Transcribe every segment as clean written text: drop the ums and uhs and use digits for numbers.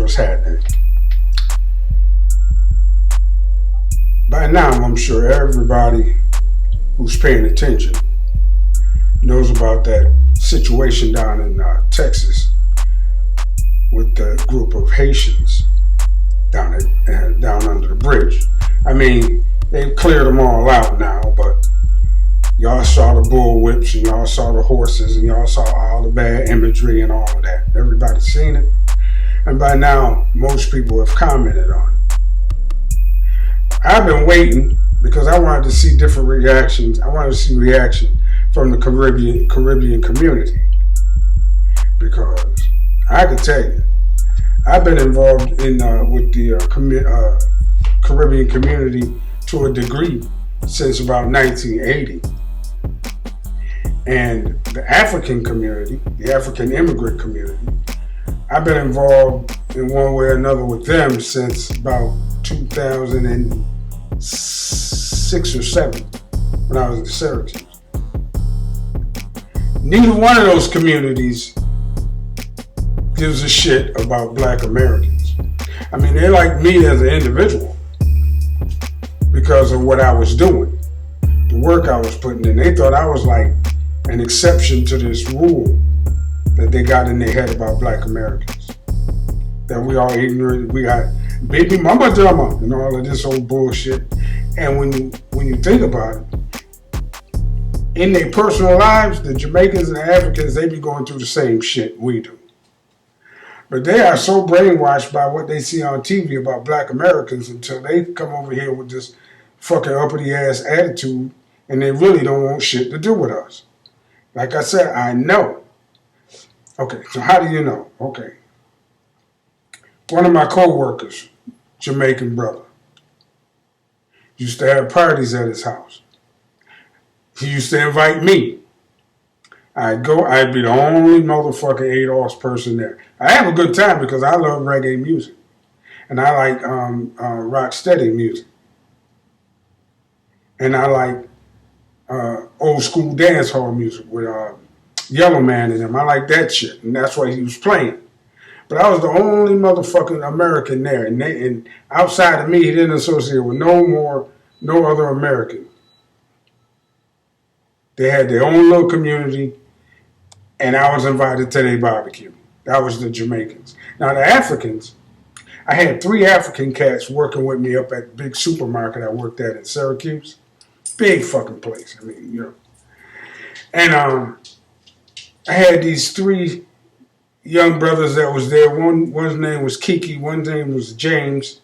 what's happening. By now, I'm sure everybody who's paying attention knows about that situation down in Texas with the group of Haitians down under the bridge. I mean, they've cleared them all out now, but y'all saw the bull whips and y'all saw the horses and y'all saw all the bad imagery and all of that. Everybody's seen it. And by now, most people have commented on it. I've been waiting because I wanted to see different reactions. I wanted to see reaction from the Caribbean community. Because I can tell you, I've been involved in with the Caribbean community to a degree since about 1980. And the African community, the African immigrant community, I've been involved in one way or another with them since about 2006 or 7 when I was in Syracuse. Neither one of those communities gives a shit about black Americans. I mean, they like me as an individual because of what I was doing, the work I was putting in. They thought I was like an exception to this rule that they got in their head about black Americans. That we are ignorant, we got baby mama drama and all of this old bullshit. And when you think about it, in their personal lives, the Jamaicans and the Africans, they be going through the same shit we do. But they are so brainwashed by what they see on TV about black Americans until they come over here with this fucking uppity ass attitude and they really don't want shit to do with us. Like I said, I know. Okay, so how do you know? Okay. One of my co-workers, Jamaican brother, used to have parties at his house. He used to invite me. I'd be the only motherfucking ADOS person there. I have a good time because I love reggae music. And I like rock steady music. And I like old school dance hall music with Yellow Man in them. I like that shit. And that's what he was playing. But I was the only motherfucking American there. And outside of me, he didn't associate with no other American. They had their own little community, and I was invited to their barbecue. That was the Jamaicans. Now the Africans, I had 3 African cats working with me up at the big supermarket I worked at in Syracuse. Big fucking place. I mean, you know. And I had these 3 young brothers that was there. One's name was Kiki, one's name was James,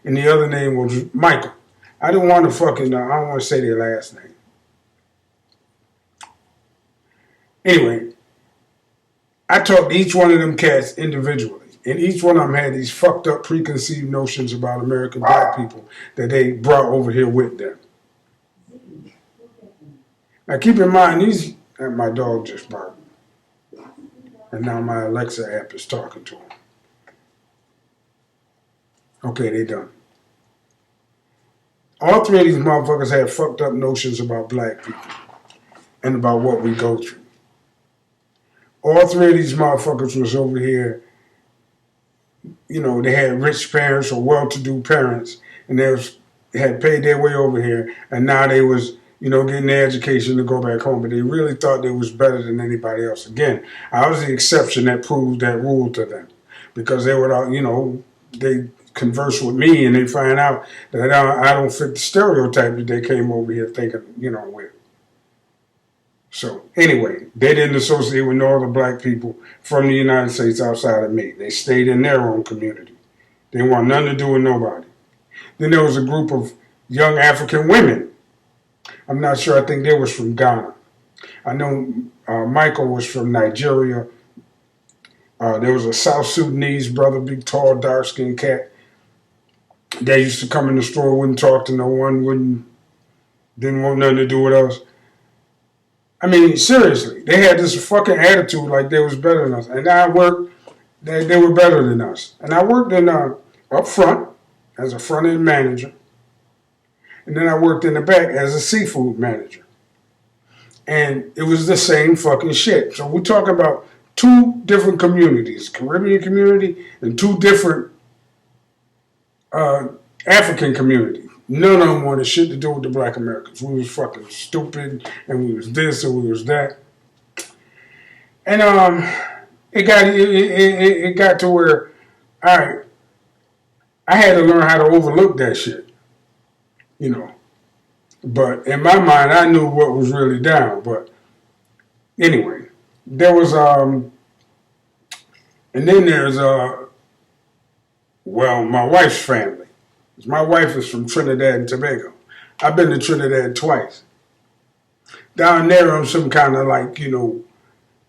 and the other name was Michael. I don't want to I don't want to say their last name. Anyway, I talked to each one of them cats individually, and each one of them had these fucked up preconceived notions about American black people that they brought over here with them. Now keep in mind, my dog just barked, and now my Alexa app is talking to him. Okay, they done. All 3 of these motherfuckers had fucked up notions about black people and about what we go through. All 3 of these motherfuckers was over here, you know, they had rich parents or well-to-do parents, and they had paid their way over here, and now they was, you know, getting their education to go back home, but they really thought they was better than anybody else. Again, I was the exception that proved that rule to them, because they would, you know, they converse with me and they find out that I don't fit the stereotype that they came over here thinking, you know, with. So anyway, they didn't associate with no other black people from the United States outside of me. They stayed in their own community. They didn't want nothing to do with nobody. Then there was a group of young African women. I'm not sure, I think they was from Ghana. I know Michael was from Nigeria. There was a South Sudanese brother, big, tall, dark-skinned cat. They used to come in the store, wouldn't talk to no one, didn't want nothing to do with us. I mean, seriously, they had this fucking attitude like they was better than us. And I worked, they were better than us. And I worked in up front as a front-end manager. And then I worked in the back as a seafood manager. And it was the same fucking shit. So we're talking about two different communities, Caribbean community and two different uh, African communities. None of them wanted shit to do with the black Americans. We was fucking stupid and we was this and we was that. And it got to where, all right, I had to learn how to overlook that shit, you know. But in my mind, I knew what was really down. But anyway, there was and then there's well, my wife's family. My wife is from Trinidad and Tobago. I've been to Trinidad twice. Down there, I'm some kind of like, you know,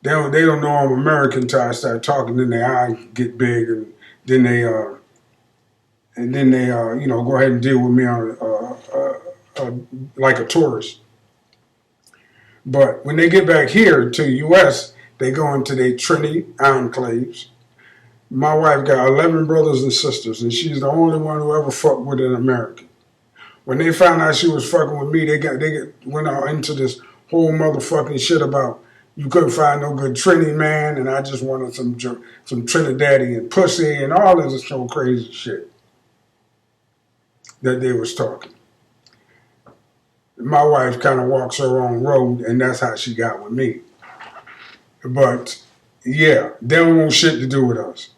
they don't know I'm American until I start talking. Then their eyes get big, and then they you know, go ahead and deal with me on like a tourist. But when they get back here to the U.S., they go into their Trinity enclaves. My wife got 11 brothers and sisters, and she's the only one who ever fucked with an American. When they found out she was fucking with me, they went out into this whole motherfucking shit about you couldn't find no good Trini man, and I just wanted some Trinidadian pussy and all this so crazy shit that they was talking. My wife kind of walks her own road, and that's how she got with me. But yeah, they don't want shit to do with us.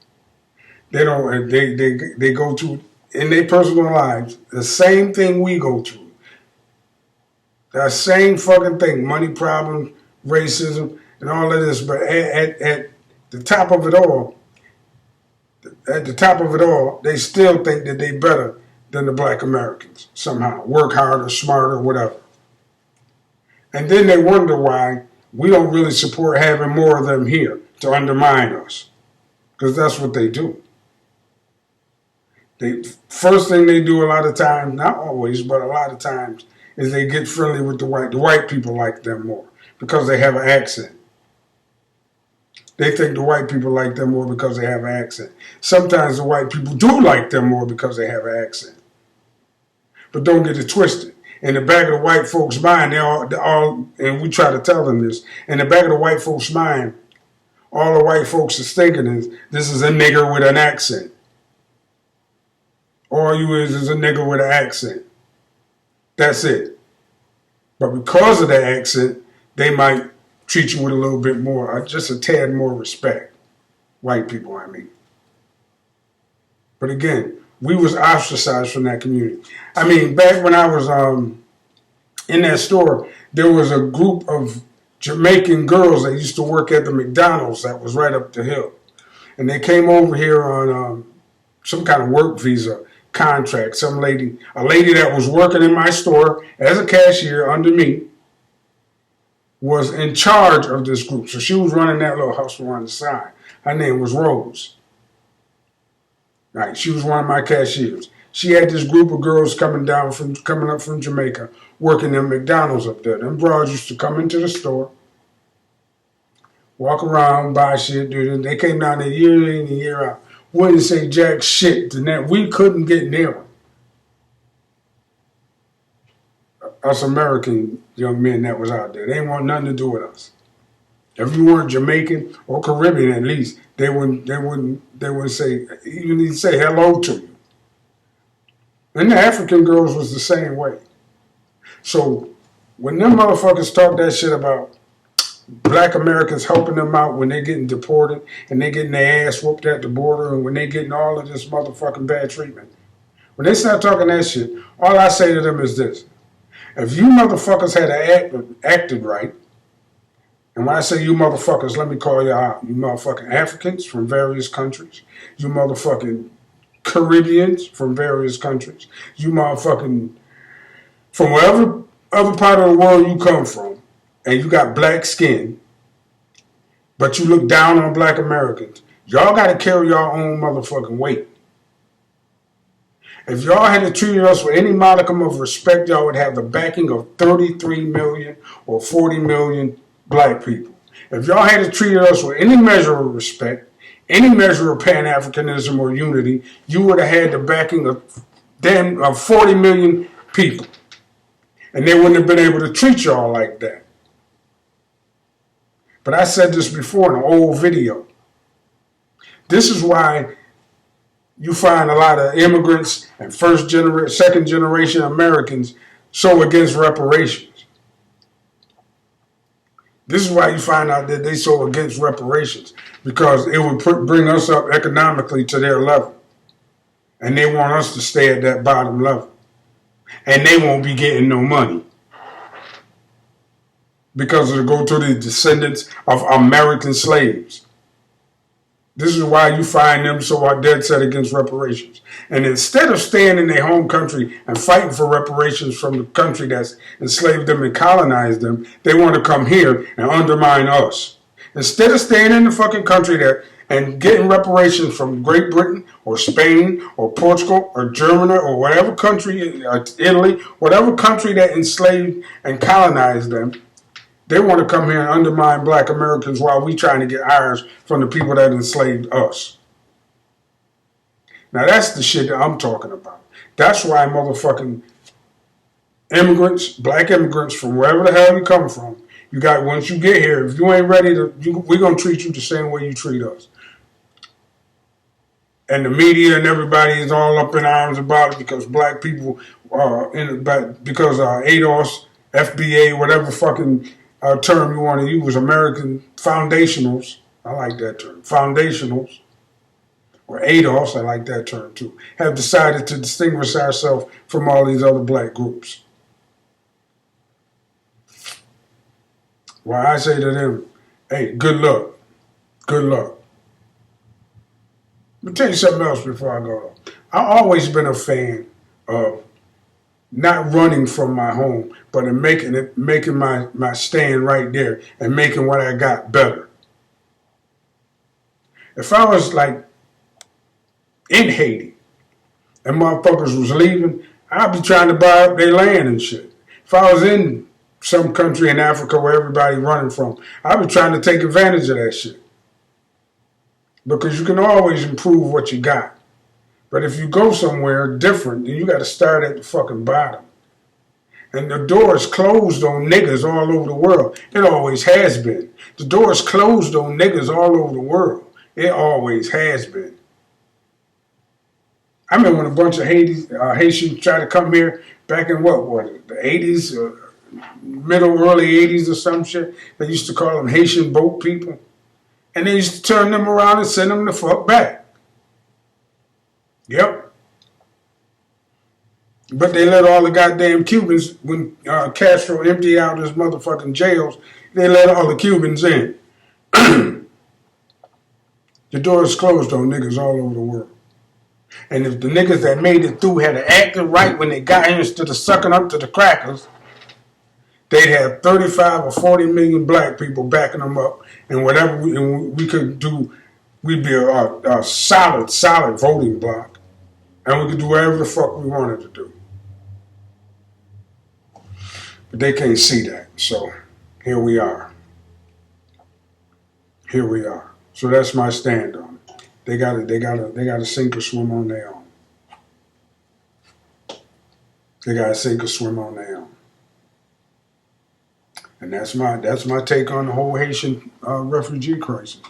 They don't. They go through in their personal lives the same thing we go through. That same fucking thing: money problems, racism, and all of this. But at the top of it all, they still think that they better than the black Americans somehow. Work harder, smarter, whatever. And then they wonder why we don't really support having more of them here to undermine us. Because that's what they do. First thing they do a lot of times, not always, but a lot of times, is they get friendly with the white. The white people like them more because they have an accent. They think the white people like them more because they have an accent. Sometimes the white people do like them more because they have an accent. But don't get it twisted. In the back of the white folks' mind, they're all, and we try to tell them this, in the back of the white folks' mind, all the white folks is thinking is, this is a nigger with an accent. All you is a nigger with an accent. That's it. But because of the accent, they might treat you with a little bit more, just a tad more respect. White people, I mean. But again, we was ostracized from that community. I mean, back when I was in that store, there was a group of Jamaican girls that used to work at the McDonald's that was right up the hill. And they came over here on some kind of work visa contract. A lady that was working in my store as a cashier under me was in charge of this group. So she was running that little hustle on the side. Her name was Rose. Right, she was one of my cashiers. She had this group of girls coming up from Jamaica, working in McDonald's up there. Them broads used to come into the store, walk around, buy shit, do this. They came down there year in and year out. Wouldn't say jack shit to that. We couldn't get near them. Us American young men that was out there, they didn't want nothing to do with us. If you weren't Jamaican or Caribbean, at least they wouldn't say, even say hello to you. And the African girls was the same way. So when them motherfuckers talk that shit about black Americans helping them out when they getting deported and they getting their ass whooped at the border and when they getting all of this motherfucking bad treatment, when they start talking that shit, all I say to them is this: if you motherfuckers had acted right. And when I say you motherfuckers, let me call you out. You motherfucking Africans from various countries. You motherfucking Caribbeans from various countries. You motherfucking from whatever other part of the world you come from, and you got black skin, but you look down on black Americans. Y'all got to carry your own motherfucking weight. If y'all had to treat us with any modicum of respect, y'all would have the backing of 33 million or 40 million black people. If y'all had to treat us with any measure of respect, any measure of Pan-Africanism or unity, you would have had the backing of 40 million people. And they wouldn't have been able to treat y'all like that. But I said this before in an old video. This is why you find a lot of immigrants and second generation Americans so against reparations. This is why you find out that they so against reparations, because it would bring us up economically to their level. And they want us to stay at that bottom level. And they won't be getting no money, because it'll go to the descendants of American slaves. This is why you find them so dead set against reparations. And instead of staying in their home country and fighting for reparations from the country that's enslaved them and colonized them, they want to come here and undermine us. Instead of staying in the fucking country and getting reparations from Great Britain or Spain or Portugal or Germany or whatever country, Italy, whatever country that enslaved and colonized them, they want to come here and undermine black Americans while we trying to get ours from the people that enslaved us. Now that's the shit that I'm talking about. That's why motherfucking immigrants, black immigrants from wherever the hell you come from, once you get here, if you ain't ready we're going to treat you the same way you treat us. And the media and everybody is all up in arms about it because black people because ADOS, FBA, whatever fucking term you want to use, American foundationals, I like that term, foundationals, or ADOS, I like that term too, have decided to distinguish ourselves from all these other black groups. Well, I say to them, hey, good luck. Good luck. Let me tell you something else before I go. I've always been a fan of not running from my home, but in making my stand right there and making what I got better. If I was like in Haiti and motherfuckers was leaving, I'd be trying to buy up their land and shit. If I was in some country in Africa where everybody running from, I'd be trying to take advantage of that shit. Because you can always improve what you got. But if you go somewhere different, then you got to start at the fucking bottom. And the door is closed on niggas all over the world. It always has been. The door is closed on niggas all over the world. It always has been. I remember when a bunch of Haitians tried to come here back in what was it, the 80s, early 80s or some shit. They used to call them Haitian boat people. And they used to turn them around and send them the fuck back. Yep. But they let all the goddamn Cubans, when Castro emptied out his motherfucking jails, they let all the Cubans in. The door is closed on niggas all over the world. And if the niggas that made it through had acted right when they got here instead of sucking up to the crackers, they'd have 35 or 40 million black people backing them up. And whatever we could do, we'd be a solid voting bloc. And we could do whatever the fuck we wanted to do. But they can't see that. So here we are. Here we are. So that's my stand on it. They gotta sink or swim on their own. They gotta sink or swim on their own. And that's my take on the whole Haitian refugee crisis.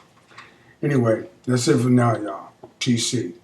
Anyway, that's it for now, y'all. TC.